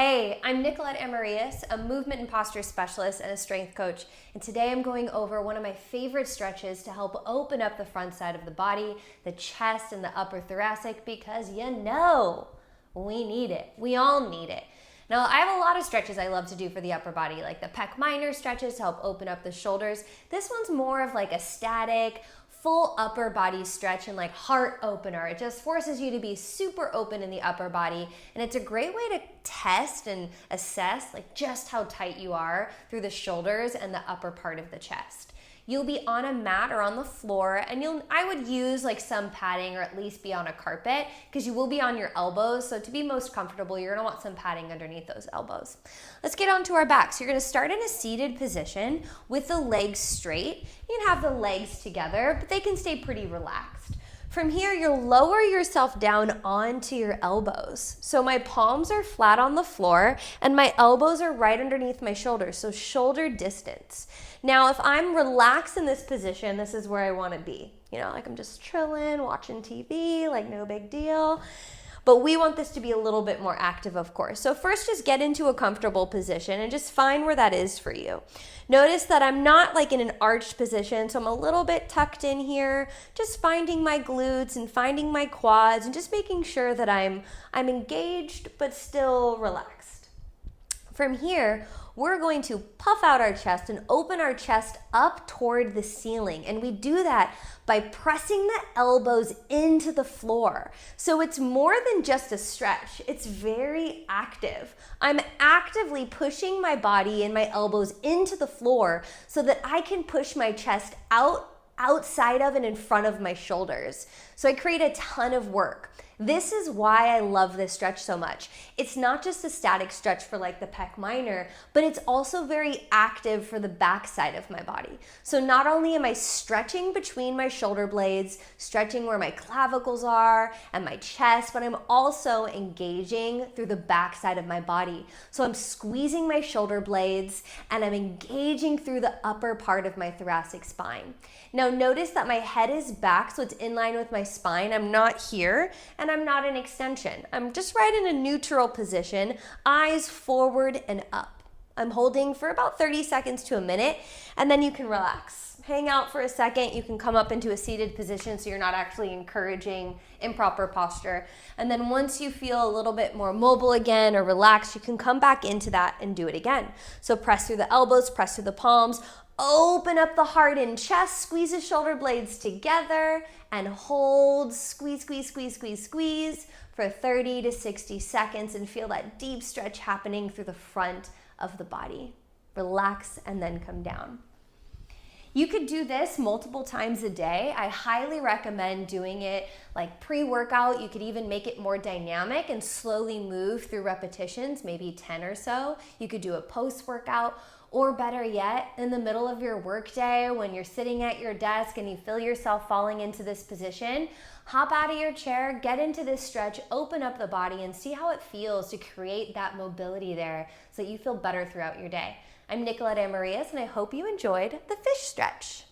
Hey, I'm Nicolette Amarillas, a movement and posture specialist and a strength coach, and today I'm going over one of my favorite stretches to help open up the front side of the body, the chest and the upper thoracic, because we need it. We all need it. Now, I have a lot of stretches I love to do for the upper body, like the pec minor stretches to help open up the shoulders. This one's more of like a static, full upper body stretch and like heart opener. It just forces you to be super open in the upper body, and it's a great way to test and assess like just how tight you are through the shoulders and the upper part of the chest. You'll be on a mat or on the floor, and I would use like some padding or at least be on a carpet because you will be on your elbows. So to be most comfortable, you're gonna want some padding underneath those elbows. Let's get onto our back. So you're gonna start in a seated position with the legs straight. You can have the legs together, but they can stay pretty relaxed. From here, you'll lower yourself down onto your elbows. So my palms are flat on the floor and my elbows are right underneath my shoulders, so shoulder distance. Now, if I'm relaxed in this position, this is where I want to be. Like I'm just chilling, watching TV, like no big deal. But we want this to be a little bit more active, of course. So first, just get into a comfortable position and just find where that is for you. Notice that I'm not like in an arched position, so I'm a little bit tucked in here, just finding my glutes and finding my quads and just making sure that I'm engaged but still relaxed. From here, we're going to puff out our chest and open our chest up toward the ceiling. And we do that by pressing the elbows into the floor. So it's more than just a stretch. It's very active. I'm actively pushing my body and my elbows into the floor so that I can push my chest outside of and in front of my shoulders. So I create a ton of work. This is why I love this stretch so much. It's not just a static stretch for like the pec minor, but it's also very active for the back side of my body. So not only am I stretching between my shoulder blades, stretching where my clavicles are and my chest, but I'm also engaging through the back side of my body. So I'm squeezing my shoulder blades and I'm engaging through the upper part of my thoracic spine. Now notice that my head is back, so it's in line with my spine. I'm not here, and I'm not in extension. I'm just right in a neutral position, eyes forward and up. I'm holding for about 30 seconds to a minute, and then you can relax. Hang out for a second. You can come up into a seated position so you're not actually encouraging improper posture. And then once you feel a little bit more mobile again or relaxed, you can come back into that and do it again. So press through the elbows, press through the palms, open up the heart and chest, squeeze the shoulder blades together and hold, squeeze, squeeze, squeeze, squeeze, squeeze for 30 to 60 seconds and feel that deep stretch happening through the front of the body. Relax and then come down. You could do this multiple times a day. I highly recommend doing it like pre-workout. You could even make it more dynamic and slowly move through repetitions, maybe 10 or so. You could do a post-workout, or better yet, in the middle of your workday when you're sitting at your desk and you feel yourself falling into this position, hop out of your chair, get into this stretch, open up the body and see how it feels to create that mobility there so that you feel better throughout your day. I'm Nicolette Amarillas, and I hope you enjoyed the fish stretch.